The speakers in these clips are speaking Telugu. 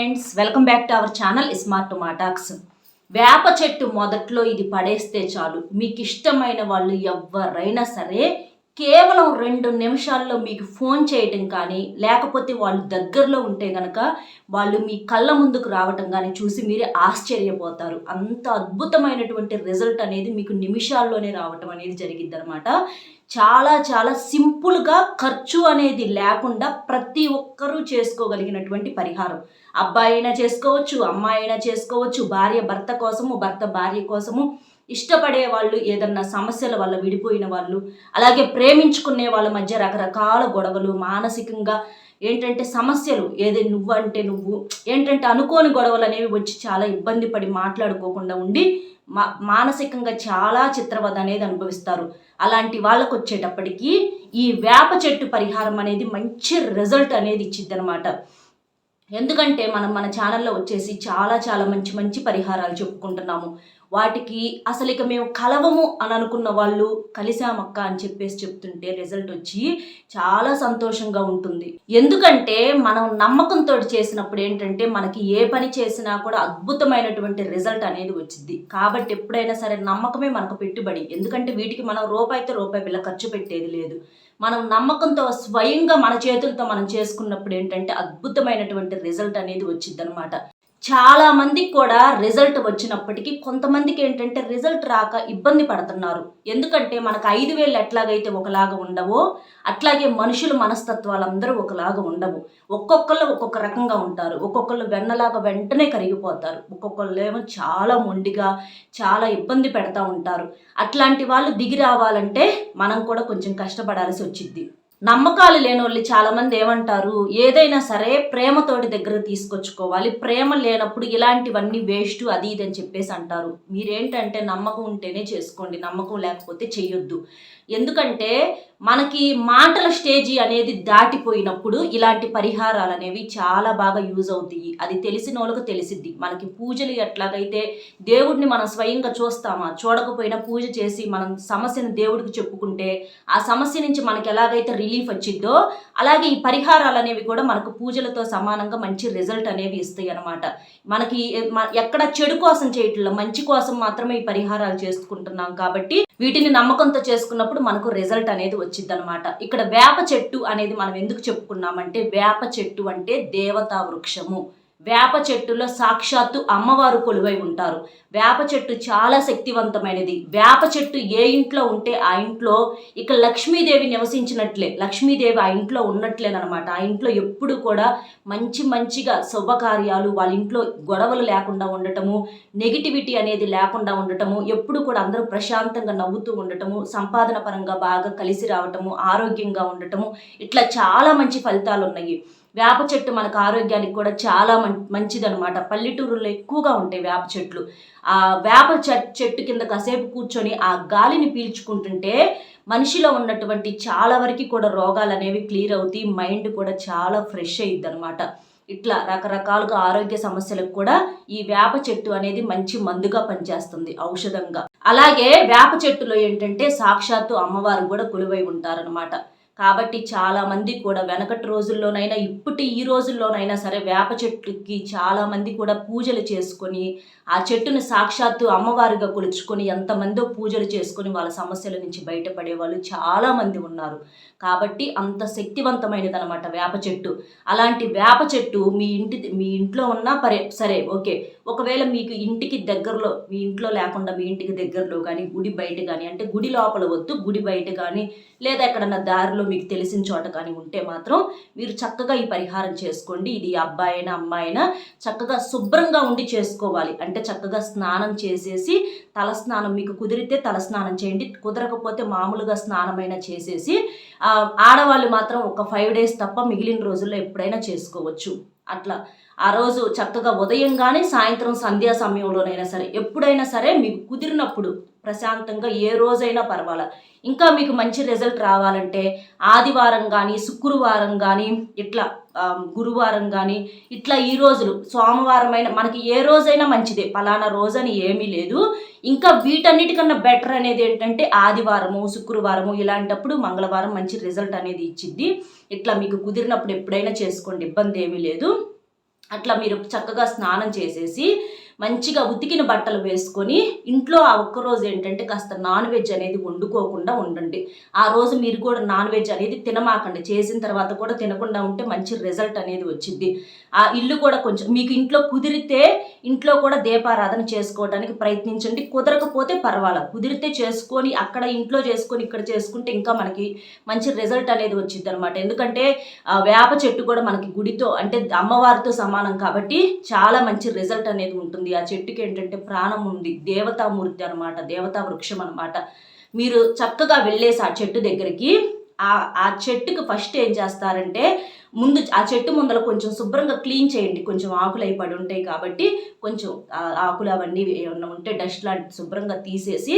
Friends, welcome back to our channel smart మాటాక్స్. వేప చెట్టు మొదట్లో ఇది పడేస్తే చాలు, మీకు ఇష్టమైన వాళ్ళు ఎవరైనా సరే కేవలం 2 నిమిషాల్లో మీకు ఫోన్ చేయటం కానీ, లేకపోతే వాళ్ళు దగ్గరలో ఉంటే కనుక వాళ్ళు మీ కళ్ళ ముందుకు రావటం కానీ చూసి మీరే ఆశ్చర్యపోతారు. అంత అద్భుతమైనటువంటి రిజల్ట్ అనేది మీకు నిమిషాల్లోనే రావటం అనేది జరిగిద్ది అనమాట. చాలా చాలా సింపుల్గా, ఖర్చు అనేది లేకుండా ప్రతి ఒక్కరూ చేసుకోగలిగినటువంటి పరిహారం. అబ్బాయి అయినా చేసుకోవచ్చు, అమ్మాయి అయినా చేసుకోవచ్చు, భార్య భర్త కోసము, భర్త భార్య కోసము, ఇష్టపడే వాళ్ళు, ఏదన్నా సమస్యల వల్ల విడిపోయిన వాళ్ళు, అలాగే ప్రేమించుకునే వాళ్ళ మధ్య రకరకాల గొడవలు, మానసికంగా ఏంటంటే సమస్యలు, నువ్వు ఏంటంటే అనుకోని గొడవలు అనేవి వచ్చి చాలా ఇబ్బంది పడి మాట్లాడుకోకుండా ఉండి మానసికంగా చాలా చిత్రవద అనేది అనుభవిస్తారు. అలాంటి వాళ్ళకు వచ్చేటప్పటికీ ఈ వేప చెట్టు పరిహారం అనేది మంచి రిజల్ట్ అనేది ఇచ్చిద్ది అనమాట. ఎందుకంటే మనం మన ఛానల్లో వచ్చేసి చాలా చాలా మంచి మంచి పరిహారాలు చెప్పుకుంటున్నాము. వాటికి అసలు ఇక మేము కలవము అని అనుకున్న వాళ్ళు కలిసామక్క అని చెప్పేసి చెప్తుంటే రిజల్ట్ వచ్చి చాలా సంతోషంగా ఉంటుంది. ఎందుకంటే మనం నమ్మకంతో చేసినప్పుడు ఏంటంటే మనకి ఏ పని చేసినా కూడా అద్భుతమైనటువంటి రిజల్ట్ అనేది వచ్చింది. కాబట్టి ఎప్పుడైనా సరే నమ్మకమే మనకు పెట్టుబడి. ఎందుకంటే వీటికి మనం రూపాయి బిల్ల ఖర్చు పెట్టేది లేదు. మనం నమ్మకంతో స్వయంగా మన చేతులతో మనం చేసుకున్నప్పుడు ఏంటంటే అద్భుతమైనటువంటి రిజల్ట్ అనేది వచ్చింది అనమాట. చాలా మందికి కూడా రిజల్ట్ వచ్చినప్పటికీ కొంతమందికి ఏంటంటే రిజల్ట్ రాక ఇబ్బంది పడుతున్నారు. ఎందుకంటే మనకు 5,000 ఎట్లాగైతే ఒకలాగా ఉండవో అట్లాగే మనుషుల మనస్తత్వాలందరూ ఒకలాగా ఉండవు. ఒక్కొక్కళ్ళు ఒక్కొక్క రకంగా ఉంటారు. ఒక్కొక్కళ్ళు వెన్నలాగా వెంటనే కరిగిపోతారు. ఒక్కొక్కళ్ళు ఏమో చాలా మొండిగా చాలా ఇబ్బంది పెడతా ఉంటారు. అట్లాంటి వాళ్ళు దిగి రావాలంటే మనం కూడా కొంచెం కష్టపడాల్సి వచ్చింది. నమ్మకాలు లేని వాళ్ళు చాలామంది ఏమంటారు, ఏదైనా సరే ప్రేమతోటి దగ్గర తీసుకొచ్చుకోవాలి, ప్రేమ లేనప్పుడు ఇలాంటివన్నీ వేస్ట్ అది ఇది అని చెప్పేసి అంటారు. మీరేంటంటే నమ్మకం ఉంటేనే చేసుకోండి, నమ్మకం లేకపోతే చెయ్యొద్దు. ఎందుకంటే మనకి మాటల స్టేజీ అనేది దాటిపోయినప్పుడు ఇలాంటి పరిహారాలు అనేవి చాలా బాగా యూజ్ అవుతాయి. అది తెలిసిన వాళ్ళకు తెలిసిద్ది. మనకి పూజలు ఎట్లాగైతే దేవుడిని మనం స్వయంగా చూస్తామా, చూడకపోయినా పూజ చేసి మనం సమస్యను దేవుడికి చెప్పుకుంటే ఆ సమస్య నుంచి మనకి ఎలాగైతే రిలీఫ్ వచ్చిద్దో అలాగే ఈ పరిహారాలు అనేవి కూడా మనకు పూజలతో సమానంగా మంచి రిజల్ట్ అనేవి ఇస్తాయి అన్నమాట. మనకి ఎక్కడ చెడు కోసం చేయట్లేదు, మంచి కోసం మాత్రమే ఈ పరిహారాలు చేసుకుంటున్నాం. కాబట్టి వీటిని నమ్మకంతో చేసుకున్నప్పుడు మనకు రిజల్ట్ అనేది వచ్చింది అనమాట. ఇక్కడ వేప చెట్టు అనేది మనం ఎందుకు చెప్పుకున్నామంటే, వేప చెట్టు అంటే దేవతా వృక్షము. వేప చెట్టులో సాక్షాత్తు అమ్మవారు కొలువై ఉంటారు. వేప చెట్టు చాలా శక్తివంతమైనది. వేప చెట్టు ఏ ఇంట్లో ఉంటే ఆ ఇంట్లో ఇక లక్ష్మీదేవి నివసించినట్లే, లక్ష్మీదేవి ఆ ఇంట్లో ఉన్నట్లేనమాట. ఆ ఇంట్లో ఎప్పుడు కూడా మంచిగా శుభకార్యాలు, వాళ్ళ ఇంట్లో గొడవలు లేకుండా ఉండటము, నెగిటివిటీ అనేది లేకుండా ఉండటము, ఎప్పుడు కూడా అందరూ ప్రశాంతంగా నవ్వుతూ ఉండటము, సంపాదన పరంగా బాగా కలిసి రావటము, ఆరోగ్యంగా ఉండటము, ఇట్లా చాలా మంచి ఫలితాలు ఉన్నాయి. వేప చెట్టు మనకు ఆరోగ్యానికి కూడా చాలా మంచిదనమాట. పల్లెటూరులో ఎక్కువగా ఉంటాయి వేప చెట్లు. ఆ వేప చెట్టు కింద కాసేపు కూర్చొని ఆ గాలిని పీల్చుకుంటుంటే మనిషిలో ఉన్నటువంటి చాలా వరకు కూడా రోగాలు అనేవి క్లియర్ అవుతాయి. మైండ్ కూడా చాలా ఫ్రెష్ అయ్యిద్ది అనమాట. ఇట్లా రకరకాలుగా ఆరోగ్య సమస్యలకు కూడా ఈ వేప చెట్టు అనేది మంచి మందుగా పనిచేస్తుంది, ఔషధంగా. అలాగే వేప చెట్టులో ఏంటంటే సాక్షాత్తు అమ్మవారు కూడా కొలువై ఉంటారనమాట. కాబట్టి చాలా మంది కూడా వెనకటి రోజుల్లోనైనా ఈ రోజుల్లోనైనా సరే వేప చెట్టుకి చాలా మంది కూడా పూజలు చేసుకొని ఆ చెట్టుని సాక్షాత్తు అమ్మవారిగా కొలుచుకొని ఎంతమందో పూజలు చేసుకొని వాళ్ళ సమస్యల నుంచి బయటపడే వాళ్ళు చాలా మంది ఉన్నారు. కాబట్టి అంత శక్తివంతమైనది అనమాట వేప చెట్టు. అలాంటి వేప చెట్టు మీ ఇంట్లో ఉన్నా సరే ఓకే. ఒకవేళ మీకు ఇంటికి దగ్గరలో, మీ ఇంట్లో లేకుండా మీ ఇంటికి దగ్గరలో కానీ, గుడి బయట కానీ, అంటే గుడి లోపల వద్దు, గుడి బయట కానీ, లేదా ఎక్కడన్నా దారిలో మీకు తెలిసిన చోట కానీ ఉంటే మాత్రం మీరు చక్కగా ఈ పరిహారం చేసుకోండి. ఇది అబ్బాయి అయినా అమ్మాయి అయినా చక్కగా శుభ్రంగా ఉండి చేసుకోవాలి. అంటే చక్కగా స్నానం చేసేసి, తలస్నానం మీకు కుదిరితే తలస్నానం చేయండి, కుదరకపోతే మామూలుగా స్నానమైనా చేసేసి, ఆడవాళ్ళు మాత్రం ఒక 5 days తప్ప మిగిలిన రోజుల్లో ఎప్పుడైనా చేసుకోవచ్చు. అట్లా ఆ రోజు చక్కగా ఉదయం కానీ, సాయంత్రం సంధ్యా సమయంలోనైనా సరే, ఎప్పుడైనా సరే మీకు కుదిరినప్పుడు ప్రశాంతంగా ఏ రోజైనా పర్వాలా. ఇంకా మీకు మంచి రిజల్ట్ రావాలంటే ఆదివారం కానీ, శుక్రవారం కానీ, ఇట్లా గురువారం కానీ, ఇట్లా ఈ రోజులు, సోమవారం అయినా, మనకి ఏ రోజైనా మంచిదే, పలానా రోజని ఏమీ లేదు. ఇంకా వీటన్నిటికన్నా బెటర్ అనేది ఏంటంటే ఆదివారము, శుక్రవారము, ఇలాంటప్పుడు మంగళవారం మంచి రిజల్ట్ అనేది ఇచ్చిద్ది. ఇట్లా మీకు కుదిరినప్పుడు ఎప్పుడైనా చేసుకోండి, ఇబ్బంది ఏమీ లేదు. అట్లా మీరు చక్కగా స్నానం చేసేసి మంచిగా ఉతికిన బట్టలు వేసుకొని ఇంట్లో ఆ ఒక్కరోజు ఏంటంటే కాస్త నాన్ వెజ్ అనేది వండుకోకుండా ఉండండి. ఆ రోజు మీరు కూడా నాన్ వెజ్ అనేది తినమాకండి. చేసిన తర్వాత కూడా తినకుండా ఉంటే మంచి రిజల్ట్ అనేది వచ్చింది. ఆ ఇల్లు కూడా కొంచెం మీకు ఇంట్లో కుదిరితే ఇంట్లో కూడా దీపారాధన చేసుకోవడానికి ప్రయత్నించండి. కుదరకపోతే పర్వాలేదు, కుదిరితే చేసుకొని అక్కడ ఇంట్లో చేసుకొని ఇక్కడ చేసుకుంటే ఇంకా మనకి మంచి రిజల్ట్ అనేది వచ్చింది అనమాట. ఎందుకంటే వేప చెట్టు కూడా మనకి గుడితో అంటే అమ్మవారితో సమానం కాబట్టి చాలా మంచి రిజల్ట్ అనేది ఉంటుంది. ఆ చెట్టుకి ఏంటంటే ప్రాణం ఉంది, దేవతామూర్తి అనమాట, దేవతా వృక్షం అనమాట. మీరు చక్కగా వెళ్ళేసి ఆ చెట్టు దగ్గరికి ఆ చెట్టుకు ఫస్ట్ ఏం చేస్తారంటే ముందు ఆ చెట్టు ముందర కొంచెం శుభ్రంగా క్లీన్ చేయండి. కొంచెం ఆకులు అయి పడి ఉంటాయి కాబట్టి కొంచెం ఆకులు అవన్నీ ఏమన్నా ఉంటే డస్ట్ లాంటి శుభ్రంగా తీసేసి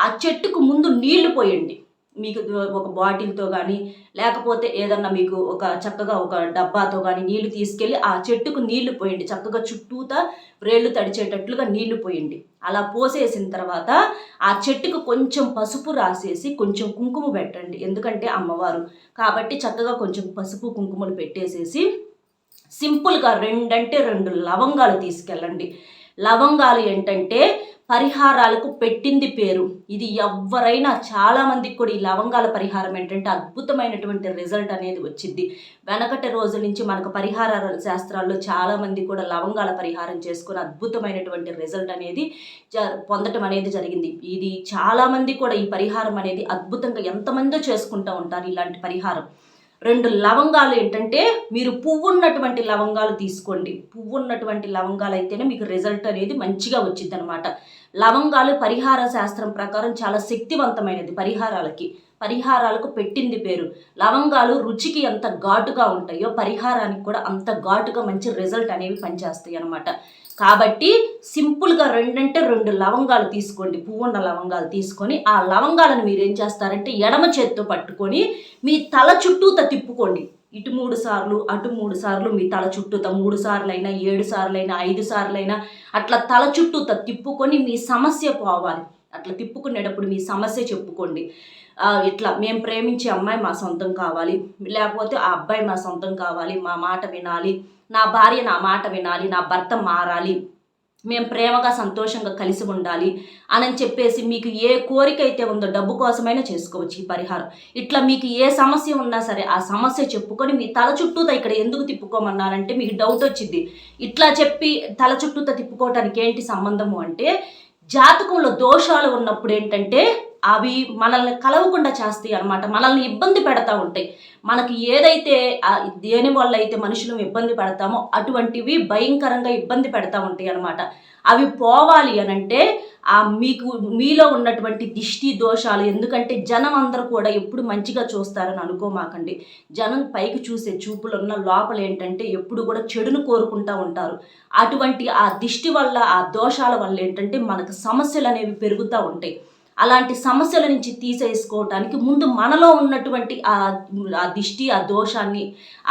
ఆ చెట్టుకు ముందు నీళ్లు పోయండి. మీకు ఒక బాటిల్తో కానీ లేకపోతే ఏదన్నా మీకు చక్కగా ఒక డబ్బాతో కానీ నీళ్లు తీసుకెళ్ళి ఆ చెట్టుకు నీళ్లు పోయండి. చక్కగా చుట్టూతా వ్రేళ్ళు తడిచేటట్లుగా నీళ్లు పోయండి. అలా పోసేసిన తర్వాత ఆ చెట్టుకు కొంచెం పసుపు రాసేసి కొంచెం కుంకుమ పెట్టండి. ఎందుకంటే అమ్మవారు కాబట్టి చక్కగా కొంచెం పసుపు కుంకుమలు పెట్టేసేసి సింపుల్గా 2 లవంగాలు తీసుకెళ్ళండి. లవంగాలు ఏంటంటే పరిహారాలకు పెట్టింది పేరు. ఇది ఎవరైనా చాలామందికి కూడా ఈ లవంగాల పరిహారం ఏంటంటే అద్భుతమైనటువంటి రిజల్ట్ అనేది వచ్చింది. వెనకటి రోజుల నుంచి మనకు పరిహార శాస్త్రాల్లో చాలామంది కూడా లవంగాల పరిహారం చేసుకుని అద్భుతమైనటువంటి రిజల్ట్ అనేది పొందటం అనేది జరిగింది. ఇది చాలామంది కూడా ఈ పరిహారం అనేది అద్భుతంగా ఎంతమందో చేసుకుంటూ ఉంటారు ఇలాంటి పరిహారం. 2 లవంగాలు ఏంటంటే మీరు పువ్వున్నటువంటి లవంగాలు తీసుకోండి. పువ్వున్నటువంటి లవంగాలు అయితేనే మీకు రిజల్ట్ అనేది మంచిగా వచ్చింది అనమాట. లవంగాలు పరిహార శాస్త్రం ప్రకారం చాలా శక్తివంతమైనది. పరిహారాలకు పెట్టింది పేరు. లవంగాలు రుచికి ఎంత ఘాటుగా ఉంటాయో పరిహారానికి కూడా అంత ఘాటుగా మంచి రిజల్ట్ అనేవి పనిచేస్తాయి అనమాట. కాబట్టి సింపుల్గా 2 లవంగాలు తీసుకోండి. పువ్వున్న లవంగాలు తీసుకొని ఆ లవంగాలను మీరు ఏం చేస్తారంటే ఎడమ చేత్తో పట్టుకొని మీ తల చుట్టూత తిప్పుకోండి. ఇటు 3 సార్లు అటు 3 సార్లు మీ తల చుట్టూత 3 సార్లైనా 7 సార్లైనా 5 సార్లైనా అట్లా తల చుట్టూత తిప్పుకొని మీ సమస్య పోవాలి. అట్లా తిప్పుకునేటప్పుడు మీ సమస్య చెప్పుకోండి. ఇట్లా మేము ప్రేమించే అమ్మాయి మా సొంతం కావాలి, లేకపోతే ఆ అబ్బాయి మా సొంతం కావాలి, మా మాట వినాలి, నా భార్య నా మాట వినాలి, నా భర్త మారాలి, మేము ప్రేమగా సంతోషంగా కలిసి ఉండాలి అని చెప్పేసి మీకు ఏ కోరిక అయితే ఉందో డబ్బు కోసమైనా చేసుకోవచ్చు ఈ పరిహారం. ఇట్లా మీకు ఏ సమస్య ఉన్నా సరే ఆ సమస్య చెప్పుకొని మీ తల చుట్టూత ఇక్కడ ఎందుకు తిప్పుకోమన్నానంటే మీకు డౌట్ వచ్చింది. ఇట్లా చెప్పి తల చుట్టూత తిప్పుకోవటానికి ఏంటి సంబంధము అంటే జాతకంలో దోషాలు ఉన్నప్పుడు ఏంటంటే అవి మనల్ని కలవకుండా చేస్తాయి అనమాట. మనల్ని ఇబ్బంది పెడతా ఉంటాయి. మనకి ఏదైతే దేని వల్ల అయితే మనుషులను ఇబ్బంది పెడతామో అటువంటివి భయంకరంగా ఇబ్బంది పెడతా ఉంటాయి అనమాట. అవి పోవాలి అనంటే మీలో ఉన్నటువంటి దిష్టి దోషాలు, ఎందుకంటే జనం అందరూ కూడా ఎప్పుడు మంచిగా చూస్తారని అనుకోమాకండి. జనం పైకి చూసే చూపులున్న లోపల ఏంటంటే ఎప్పుడు కూడా చెడును కోరుకుంటూ ఉంటారు. అటువంటి ఆ దిష్టి వల్ల ఆ దోషాల వల్ల ఏంటంటే మనకు సమస్యలు అనేవి పెరుగుతూ ఉంటాయి. అలాంటి సమస్యల నుంచి తీసేసుకోవటానికి ముందు మనలో ఉన్నటువంటి ఆ దిష్టి ఆ దోషాన్ని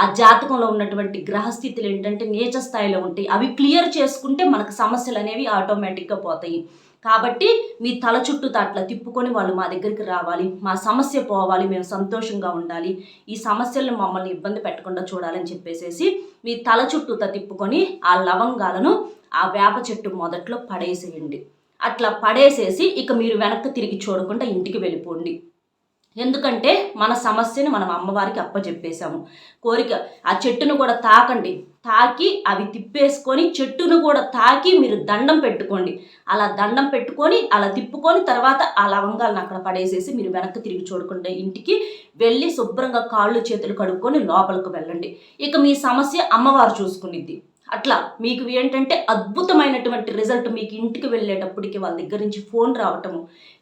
ఆ జాతకంలో ఉన్నటువంటి గ్రహస్థితులు ఏంటంటే నీచ స్థాయిలో ఉంటాయి. అవి క్లియర్ చేసుకుంటే మనకు సమస్యలు అనేవి ఆటోమేటిక్గా పోతాయి. కాబట్టి మీ తల చుట్టూ అట్లా తిప్పుకొని వాళ్ళు మా దగ్గరికి రావాలి, మా సమస్య పోవాలి, మేము సంతోషంగా ఉండాలి, ఈ సమస్యలను మమ్మల్ని ఇబ్బంది పెట్టకుండా చూడాలని చెప్పేసి మీ తల చుట్టూ తిప్పుకొని ఆ లవంగాలను ఆ వేప చెట్టు మొదట్లో పడేసేయండి. అట్లా పడేసేసి ఇక మీరు వెనక్కి తిరిగి చూడకుండా ఇంటికి వెళ్ళిపోండి. ఎందుకంటే మన సమస్యను మనం అమ్మవారికి అప్పచెప్పేశాము. కోరిక ఆ చెట్టును కూడా తాకండి, తాకి అవి తిప్పేసుకొని చెట్టును కూడా తాకి మీరు దండం పెట్టుకోండి. అలా దండం పెట్టుకొని అలా తిప్పుకొని తర్వాత ఆ లవంగాలను అక్కడ పడేసేసి మీరు వెనక్కి తిరిగి చూడకుండా ఇంటికి వెళ్ళి శుభ్రంగా కాళ్ళు చేతులు కడుక్కొని లోపలికి వెళ్ళండి. ఇక మీ సమస్య అమ్మవారు చూసుకునిద్ది. అట్లా మీకు ఏంటంటే అద్భుతమైనటువంటి రిజల్ట్ మీకు ఇంటికి వెళ్ళేటప్పటికి వాళ్ళ దగ్గర నుంచి ఫోన్ రావటము,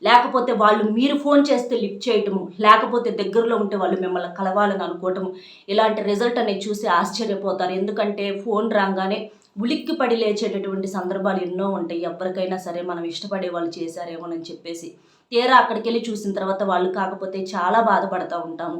లేకపోతే వాళ్ళు మీరు ఫోన్ చేస్తే లిఫ్ట్ చేయటము, లేకపోతే దగ్గరలో ఉంటే వాళ్ళు మిమ్మల్ని కలవాలని అనుకోవటము, ఇలాంటి రిజల్ట్ అనేది చూసి ఆశ్చర్యపోతారు. ఎందుకంటే ఫోన్ రాగానే ఉలిక్కి పడి లేచేటటువంటి సందర్భాలు ఎన్నో ఉంటాయి. ఎవరికైనా సరే మనం ఇష్టపడే వాళ్ళు చేశారేమోనని చెప్పేసి తీరా అక్కడికి వెళ్ళి చూసిన తర్వాత వాళ్ళు కాకపోతే చాలా బాధపడుతూ ఉంటాము.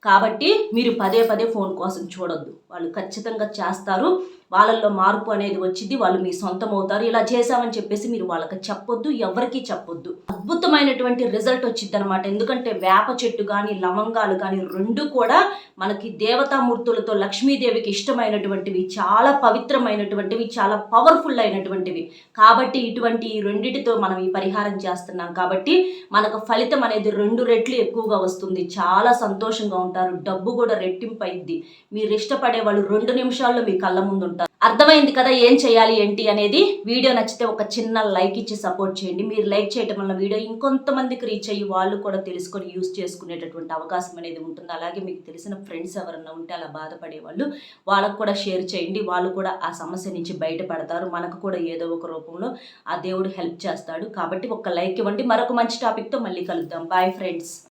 కాబట్టి మీరు పదే ఫోన్ కోసం చూడొద్దు. వాళ్ళు ఖచ్చితంగా చేస్తారు. వాళ్ళల్లో మార్పు అనేది వచ్చింది, వాళ్ళు మీ సొంతం అవుతారు. ఇలా చేశామని చెప్పేసి మీరు వాళ్ళకి చెప్పొద్దు, ఎవరికీ చెప్పొద్దు. అద్భుతమైనటువంటి రిజల్ట్ వచ్చింది అనమాట. ఎందుకంటే వేప చెట్టు కానీ లవంగాలు కానీ రెండు కూడా మనకి దేవతామూర్తులతో లక్ష్మీదేవికి ఇష్టమైనటువంటివి, చాలా పవిత్రమైనటువంటివి, చాలా పవర్ఫుల్ అయినటువంటివి. కాబట్టి ఇటువంటి ఈ రెండిటితో మనం ఈ పరిహారం చేస్తున్నాం కాబట్టి మనకు ఫలితం అనేది 2 రెట్లు ఎక్కువగా వస్తుంది. చాలా సంతోషంగా ఉంటారు, డబ్బు కూడా రెట్టింపు అయింది. మీరు ఇష్టపడే వాళ్ళు 2 నిమిషాల్లో మీ కళ్ళ ముందు ఉంటారు. అర్థమైంది కదా ఏం చేయాలి ఏంటి అనేది. వీడియో నచ్చితే ఒక చిన్న లైక్ ఇచ్చి సపోర్ట్ చేయండి. మీరు లైక్ చేయడం వల్ల వీడియో ఇంకొంతమందికి రీచ్ అయ్యి వాళ్ళు కూడా తెలుసుకొని యూస్ చేసుకునేటటువంటి అవకాశం అనేది ఉంటుంది. అలాగే మీకు తెలిసిన ఫ్రెండ్స్ ఎవరన్నా ఉంటే అలా బాధపడే వాళ్ళు, వాళ్ళకు కూడా షేర్ చేయండి. వాళ్ళు కూడా ఆ సమస్య నుంచి బయటపడతారు. మనకు కూడా ఏదో ఒక రూపంలో ఆ దేవుడు హెల్ప్ చేస్తాడు. కాబట్టి ఒక లైక్ ఇవ్వండి. మరొక మంచి టాపిక్తో మళ్ళీ కలుద్దాం. Bye friends.